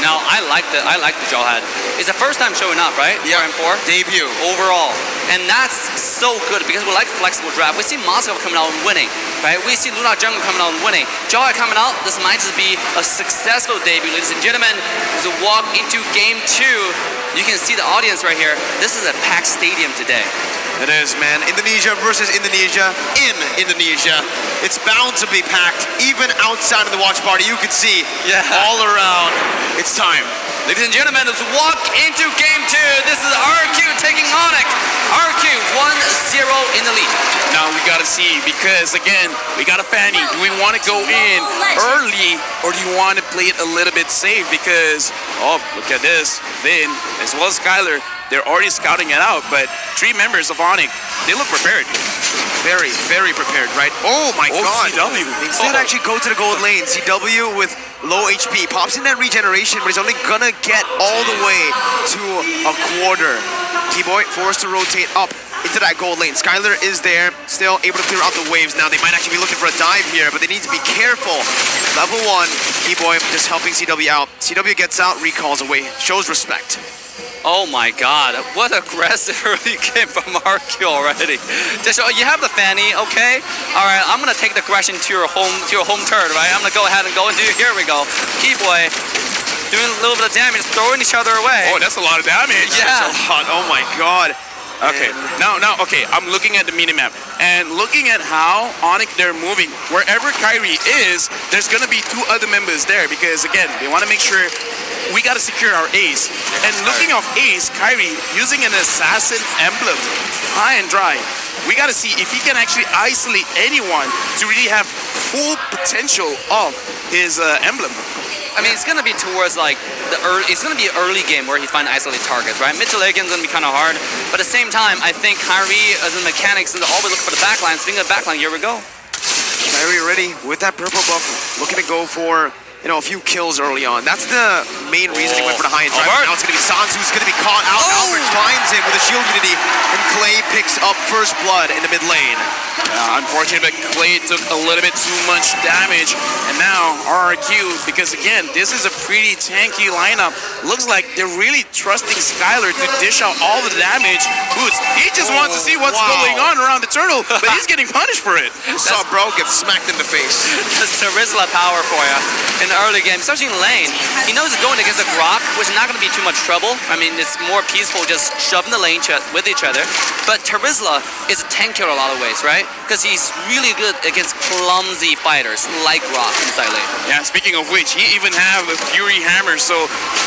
Now, I like the Jawhead. It's the first time showing up, right? Yeah. 4 Debut. overall. And that's so good because we like flexible draft. We see Moscow coming out and winning, right? We see Luna Jungle coming out and winning. Jawhead coming out, this might just be a successful debut, ladies and gentlemen. As we walk into game 2, you can see the audience right here. This is a packed stadium today. It is, man. Indonesia versus Indonesia in Indonesia. It's bound to be packed. Even outside of the watch party, you could see all around. It's time. Ladies and gentlemen, let's walk into game 2. This is RRQ taking ONIC. RRQ 1-0 in the lead. Now we gotta see, because again, we got a Fanny. Do we want to go in early, or do you want to play it a little bit safe? Because, oh, look at this. Vin, as well as Skylar, they're already scouting it out, but 3 members of ONIC, they look prepared. Very, very prepared, right? Oh my god. CW. They instead actually go to the gold lane. CW with low HP. Pops in that regeneration, but he's only gonna get all the way to a quarter. T-Boy forced to rotate up into that gold lane. Skylar is there, still able to clear out the waves. Now they might actually be looking for a dive here, but they need to be careful. Level 1, T-Boy just helping CW out. CW gets out, recalls away, shows respect. Oh my god, what aggressive early game from RRQ already. Just, you have the Fanny, okay? Alright, I'm gonna take the aggression to your home turret, right? I'm gonna go ahead and go into, here we go. T-Boy doing a little bit of damage, throwing each other away. Oh, that's a lot of damage. Yeah. That's a lot. Oh my god. Okay, now, okay, I'm looking at the minimap, and looking at how ONIC they're moving. Wherever Kyrie is, there's gonna be 2 other members there, because again, they wanna make sure we gotta secure our ace. And looking off ace, Kyrie using an assassin emblem, high and dry. We gotta see if he can actually isolate anyone to really have full potential of his emblem. I mean, it's gonna be towards like it's gonna be an early game where he finds isolated targets, right? Mid to late game's gonna be kind of hard, but at the same time, I think Kyrie as in mechanics is always looking for the backline. Speaking of backline, here we go. Kyrie ready with that purple buff, looking to go for a few kills early on. That's the main reason he went for the high end drive. Now it's gonna be Sans who's gonna be caught out. Albert finds him with a shield unity, and Clay picks up first blood in the mid lane. Unfortunately, but Clay took a little bit too much damage, and now RRQ, because again, this is a pretty tanky lineup. Looks like they're really trusting Skylar to dish out all the damage. Boots, he just wants to see what's going on around the turtle, but he's getting punished for it. Saw bro get smacked in the face. That's Tarizla power for you in the early game, especially in lane. He knows he's going against a Grok, which is not going to be too much trouble. I mean, it's more peaceful just shoving the lane with each other. But Tarizla is a tank killer in a lot of ways, right? Because he's really good against clumsy fighters like Grok inside lane. Yeah, speaking of which, he even have a Fury Hammer, so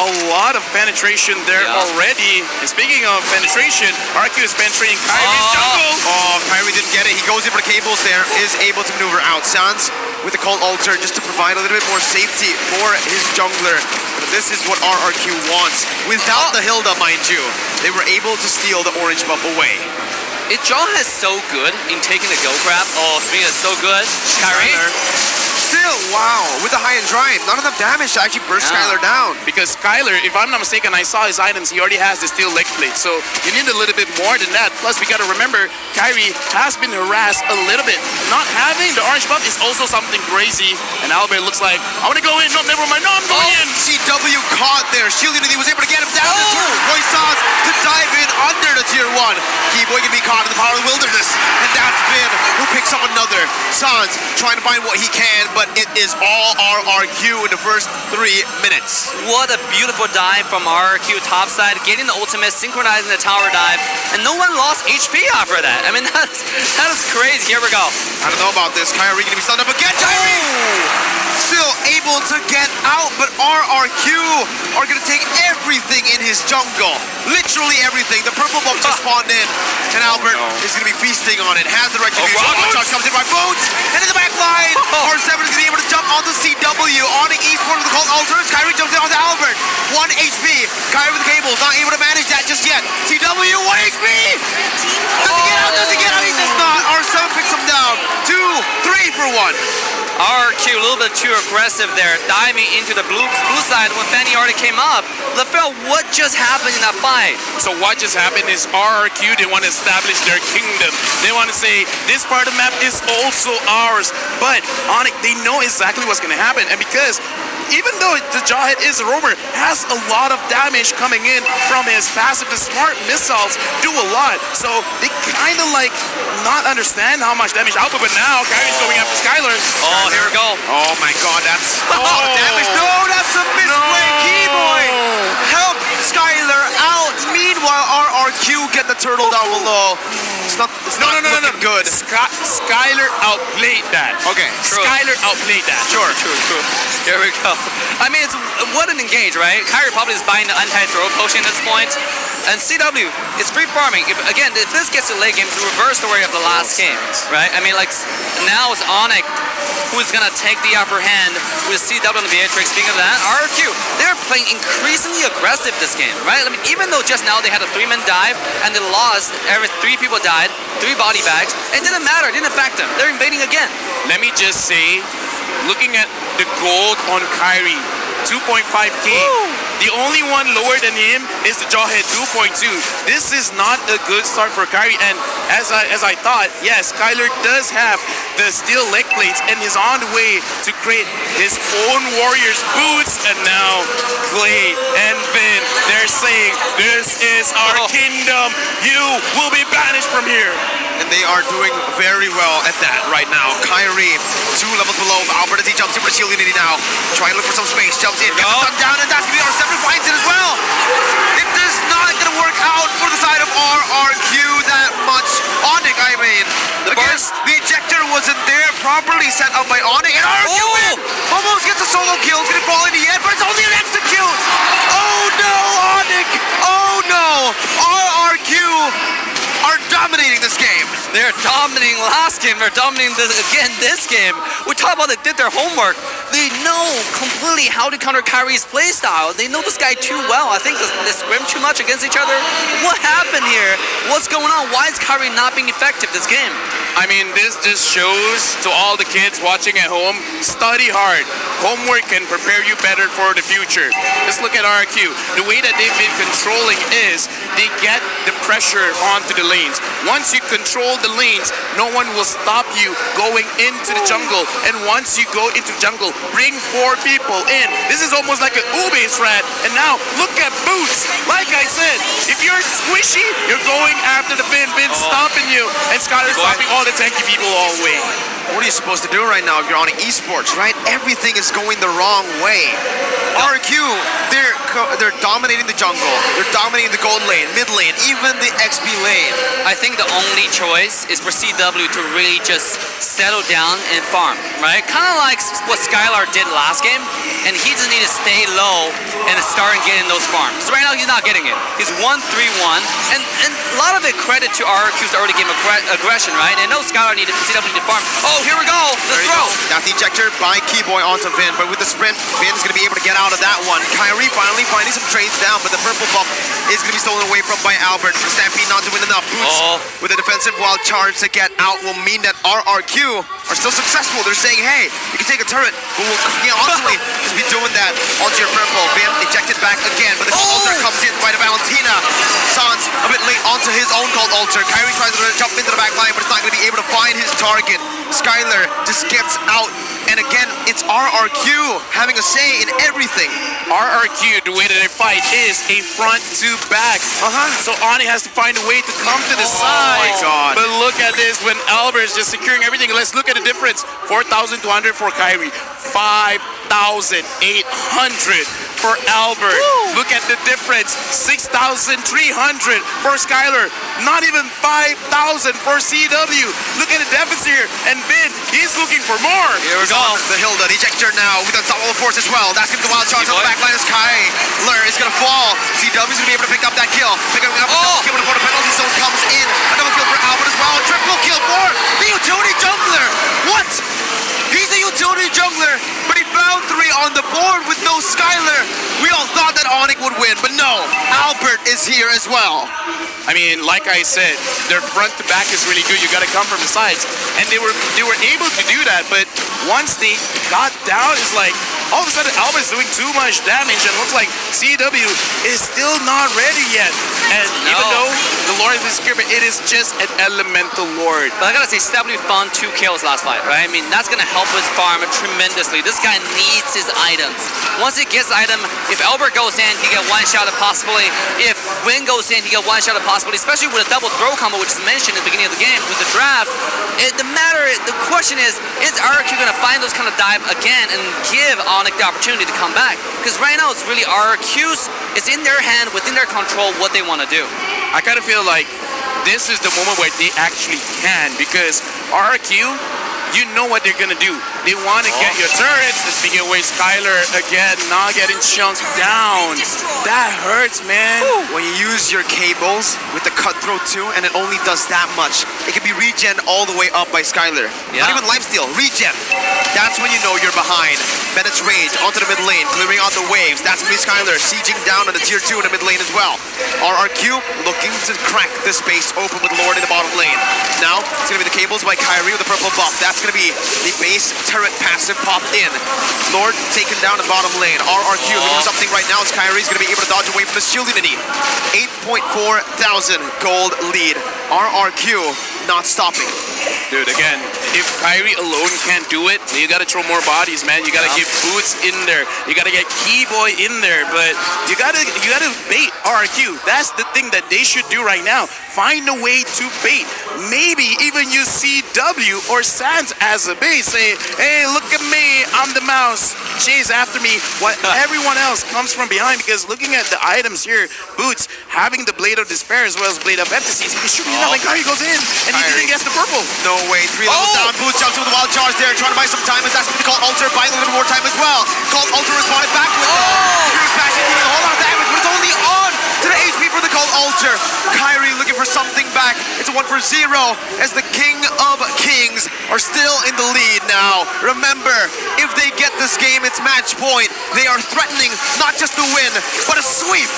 a lot of penetration there already. And speaking of penetration, RRQ is penetrating Kyrie's jungle. Oh, Kyrie didn't get it. He goes in for the cables there, is able to maneuver out. Sans with the Cold Altar just to provide a little bit more safety for his jungler. But this is what RRQ wants. Without the Hilda, mind you, they were able to steal the orange buff away. Jawhead is so good in taking the go grab. Oh, speaking of so good, Kyrie. Still, wow, with the high and drive, not enough damage to actually burst Skylar down. Because Skylar, if I'm not mistaken, I saw his items, he already has the steel leg plate, so you need a little bit more than that. Plus, we gotta remember, Kyrie has been harassed a little bit. Not having the orange buff is also something crazy, and Albert looks like, I wanna go in, no, never mind, no, I'm going in! CW caught there, Shield Unity was able to get him down to 2. Roy Sans to dive in under the tier 1. T-Boy can be caught in the power of the wilderness, and that's Vin who picks up another. Sans trying to find what he can, but it is all RRQ in the first 3 minutes. What a beautiful dive from RRQ topside, getting the ultimate, synchronizing the tower dive, and no one lost HP after that. I mean, that is crazy. Here we go. I don't know about this. Kyrie gonna be stunned up again. Kyrie still able to get out, but RRQ are gonna take everything in his jungle. Literally everything. The purple buff just spawned in, and Albert is gonna be feasting on it. Has the retribution. Charge comes in by Boots, and in the back line, R7 is gonna be able to jump onto CW. ONIC Esports with the Cold Altars. Kyrie jumps in onto Albert. 1 HP. Kyrie with the cables, not able to manage that just yet. CW, 1 HP. Does he get out? Does he get out? He does not. R7 picks him down. 2, 3 for 1. RRQ a little bit too aggressive there, diving into the blue side when Fanny already came up. LaFell, what just happened in that fight? So what just happened is RRQ, they want to establish their kingdom. They want to say, this part of the map is also ours. But ONIC, they know exactly what's going to happen. And because even though the Jawhead is a roamer, has a lot of damage coming in from his passive. The smart missiles do a lot, so they kind of like not understand how much damage output. But now Kyrie's going after Skylar. Oh, here we go. Oh my god, that's damage. No, that's a misplay. Keyboy help Skylar out. Meanwhile, RRQ get the turtle down below. It's not looking good. Skylar outplayed that. Okay, True. Skylar outplayed that. sure. True. Here we go. I mean, what an engage, right? Kyrie probably is buying the anti-throw potion at this point. And CW is free farming. If this gets to late game, it's the reverse story of the last game, right? I mean, like, now it's ONIC who's going to take the upper hand with CW and the Beatrix. Speaking of that, RRQ, they're playing increasingly aggressive this game, right? I mean, even though just now they had a 3-man dive and they lost, 3 people died, 3 body bags, it didn't matter, it didn't affect them. They're invading again. Let me just say, looking at the gold on Kyrie, 2.5k. The only one lower than him is the Jawhead 2.2. This is not a good start for Kyrie. And as I thought, yes, Skylar does have the steel leg plates and is on the way to create his own Warriors boots. And now Glade and Vin, they're saying, this is our kingdom. You will be banished from here. And they are doing very well at that right now. Kyrie, 2 levels below. Albert as he jumps in for the shield unity now. Trying to look for some space. Jumps in, gets the stun down, and that's going to be R7 finds it as well. It is not going to work out for the side of RRQ that much. ONIC, I mean. The Again, burst. the ejector wasn't there, properly set up by ONIC. And RRQ win! Almost gets a solo kill. It's going to fall in the end, but it's only an execute. Oh no, ONIC! Oh no! RRQ are dominating this game. They're dominating last game. They're dominating this game. We talk about they did their homework. They know completely how to counter Kyrie's playstyle. They know this guy too well. I think they scrim too much against each other. What happened here? What's going on? Why is Kyrie not being effective this game? I mean, this just shows to all the kids watching at home, study hard. Homework can prepare you better for the future. Just look at RQ. The way that they've been controlling is they get the pressure onto the lanes. Once you control the lanes, no one will stop you going into the jungle. And once you go into the jungle, bring 4 people in. This is almost like an Ube strat. And now, look at Boots. Like I said, if you're squishy, you're going after the Bin. Bin's stopping you. And Skylar's stopping all the tanky people all the way. What are you supposed to do right now if you're on Esports, right? Everything is going the wrong way. RQ, they're dominating the jungle. They're dominating the gold lane, mid lane, even the XP lane. I think the only choice is for CW to really just settle down and farm, right? Kind of like what Skylar did last game, and he just need to stay low and start getting those farms. So right now he's not getting it. He's 1-3-1, and a lot of it credit to RQ's early game aggression, right? And no Skylar needed CW to farm. Oh, here we go. The throw. Got the ejector by Keyboy onto Vin, but with the sprint, Vin's going to be able to get out of that one. Kyrie finally finding some trades down, but the purple buff is going to be stolen away from by Albert. Stampede not doing enough. Boots with a defensive wild charge to get out will mean that RRQ are still successful. They're saying, hey, you can take a turret, but we'll constantly just be doing that onto your purple. Vin ejected back again, but the altar comes in by the Valentina. Sans a bit late onto his own gold altar. Kyrie tries to jump into the back line, but it's not going to be able to find his target. Skylar just gets out, and again, it's RRQ having a say in everything. RRQ, the way that they fight is a front to back. So ONIC has to find a way to come to the side. My God. But look at this when Albert is just securing everything. Let's look at the difference. 4,200 for Kyrie. 5,800 for Albert. Woo. Look at the difference. 6,300 for Skylar. Not even 5,000 for CW. Look at the deficit here. And Ben, he's looking for more. Here we go. The Hilda, the ejector now with unstoppable force as well. That's going to go wild charge on the back line. Skylar is going to fall. CW's going to be able to pick up that kill. Picking up a double kill before the penalty zone comes in. A double kill for Albert as well. Triple kill for the utility jungler. What? He's a utility jungler, but he found 3 on the board with no Skylar. We all thought that ONIC would win, but no. Albert is here as well. I mean, like I said, their front to back is really good. You got to come from the sides, and they were able to do that. But once they got down, it's like all of a sudden Alba is doing too much damage and looks like CW is still not ready yet. And even though the Lord is Skipper, it is just an elemental Lord. But I gotta say, CW found 2 kills last fight, right? I mean, that's gonna help his farm tremendously. This guy needs his items. Once he gets item, if Albert goes in, he get one shot at possibly. If Win goes in, he get one shot at possibly. Especially with a double throw combo, which is mentioned at the beginning of the game with the draft. The question is RRQ gonna find those kind of dive again and give ONIC the opportunity to come back? Because right now it's really RRQ's. It's in their hand, within their control, what they want to do. I kind of feel like this is the moment where they actually can, because RRQ, you know what they're gonna do. They want to get your turrets. Let's begin with Skylar again, not getting chunked down. That hurts, man. When you use your cables with the cutthroat too, and it only does that much, it can be regen all the way up by Skylar. Yeah. Not even lifesteal, regen. That's when you know you're behind. Bennett's Rage onto the mid lane, clearing out the waves. That's gonna be Skylar sieging down on the tier 2 in the mid lane as well. RRQ looking to crack the space open with Lord in the bottom lane. Now, it's gonna be the cables by Kyrie with the purple buff. That's gonna be the base turret passive popped in. Lord taken down the bottom lane. RRQ looking for something right now as Kyrie's gonna be able to dodge away from the shield unity. 8.4 thousand gold lead. RRQ not stopping. Dude, again, if Kyrie alone can't do it, you gotta throw more bodies, man. You gotta get Boots in there. You gotta get Keyboy in there, but you gotta bait RRQ. That's the thing that they should do right now. Find a way to bait. Maybe even use CW or Sans as a bait. Say, hey, look at me, I'm the mouse. Chase after me. What everyone else comes from behind, because looking at the items here, Boots having the Blade of Despair as well as Blade of Epicese, he's shooting it out when Kyrie goes in, and he didn't get the purple. No way, 3 levels down. Boots jumps with the wild charge there, trying to buy some time as that's going to call Alter, buying a little more time as well. Called Alter responded back with Furious Passion, dealing a whole lot of damage, but it's only on to the HP for the Call Alter. Kyrie looking for something back. It's a 1-0 as the King of Kings are still in the lead now. Remember, if they get this game, it's match point. They are threatening not just the win, but a sweep.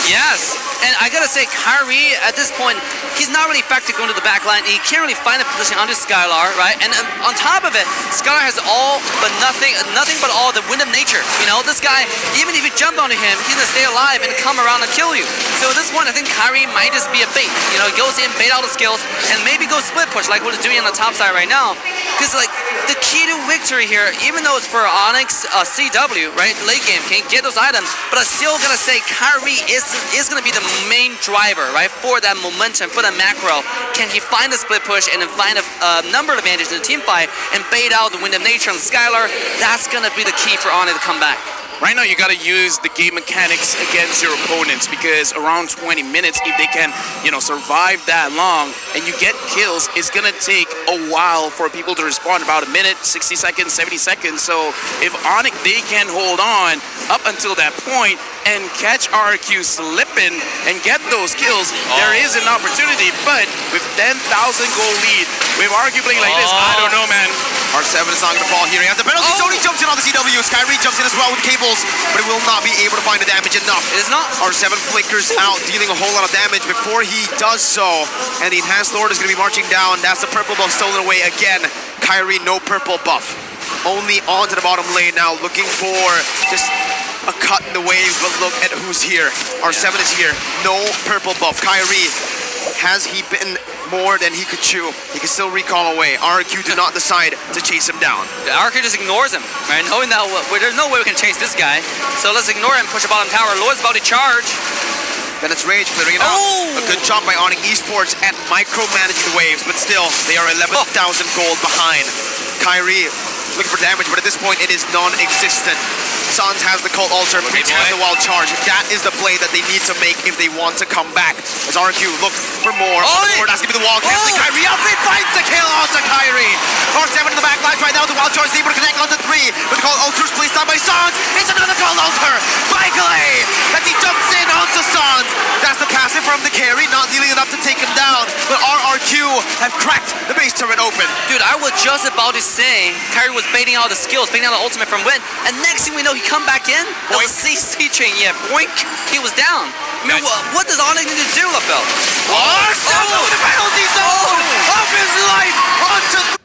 Yes, and I gotta say, Kyrie at this point, he's not really effective going to the back line. He can't really find a position under Skylar, right? And on top of it, Skylar has all but nothing but all the wind of nature. You know, this guy, even if you jump onto him, he's gonna stay alive and come around and kill you. So at this point, I think Kyrie might just be a bait. You know, he goes in, bait all the skills, and maybe go split push like what he's doing on the top side right now. Because like the key to victory here, even though it's for ONIC CW, right? Late game, can get those items, but I still gotta say Kyrie is gonna be the main driver, right? For that momentum, for that macro. Can he find a split push and then find a number advantage in the team fight and bait out the wind of nature on Skylar? That's gonna be the key for ONIC to come back. Right now, you gotta use the game mechanics against your opponents, because around 20 minutes, if they can, survive that long and you get kills, it's gonna take a while for people to respond. About a minute, 60 seconds, 70 seconds. So if ONIC, they can hold on up until that point and catch RRQ slipping and get those kills, there is an opportunity. But with 10,000 goal lead, with RRQ playing like this, I don't know, man. R7 is not going to fall here. He has the penalty. Sony jumps in on the CW. Kyrie jumps in as well with cables, but it will not be able to find the damage enough. It is not. R7 flickers out, dealing a whole lot of damage before he does so. And the Enhanced Lord is going to be marching down. That's the purple buff stolen away again. Kyrie, no purple buff. Only onto the bottom lane now, looking for just a cut in the waves, but look at who's here. R7 is here. No purple buff. Kyrie, has he been more than he could chew? He can still recall away. RRQ did not decide to chase him down. The RRQ just ignores him, right? Knowing that there's no way we can chase this guy. So let's ignore him, push the bottom tower. Lord's about to charge. Bennett's Rage clearing it out. A good job by ONIC Esports at micromanaging the waves, but still, they are 11,000 gold behind. Kyrie looking for damage, but at this point, it is non-existent. Sans has the Cult Altar, Breach has the Wild Charge. That is the play that they need to make if they want to come back. As RRQ look for more. That's going to be the wall canceling Kyrie out. They finds the kill onto Kyrie. R7 in the back lines right now. The Wild Charge is able to connect onto 3. But the Cult Altar is placed down by Sans. It's another Cult Altar by Clay as he jumps in onto Sans. That's the passive from the carry, not dealing enough to take him down. But RRQ have cracked the base turret open. Dude, I was just about to say Kyrie was baiting out the skills, baiting out the ultimate from Win, and next thing we know, he come back in. That was CC chain, boink. He was down. I mean, what does ONIC need to do, LaFell? R7 with the penalty zone of his life onto